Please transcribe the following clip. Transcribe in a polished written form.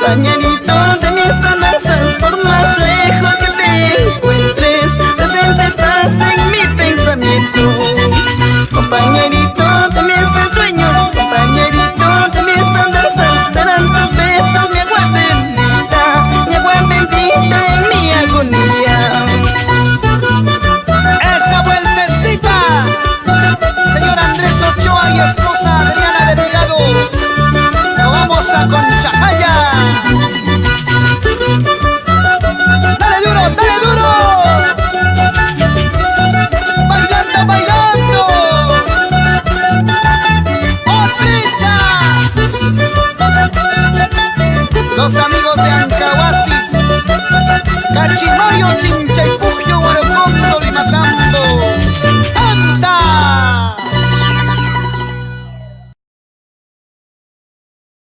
compañerito de mis andanzas, por más lejos que te encuentres, presente estás en mi pensamiento. Compañerito de mis sueños, compañerito de mis andanzas, serán tus besos mi agua bendita en mi agonía. Esa vueltecita, señor Andrés Ochoa y esposa Adriana Delgado. Nos vamos a Conchajaya. Dale duro, dale duro. Bailando, bailando. ¡Otrita! Los amigos de Ancahuasi, Cachimayo, Chinchaypuy.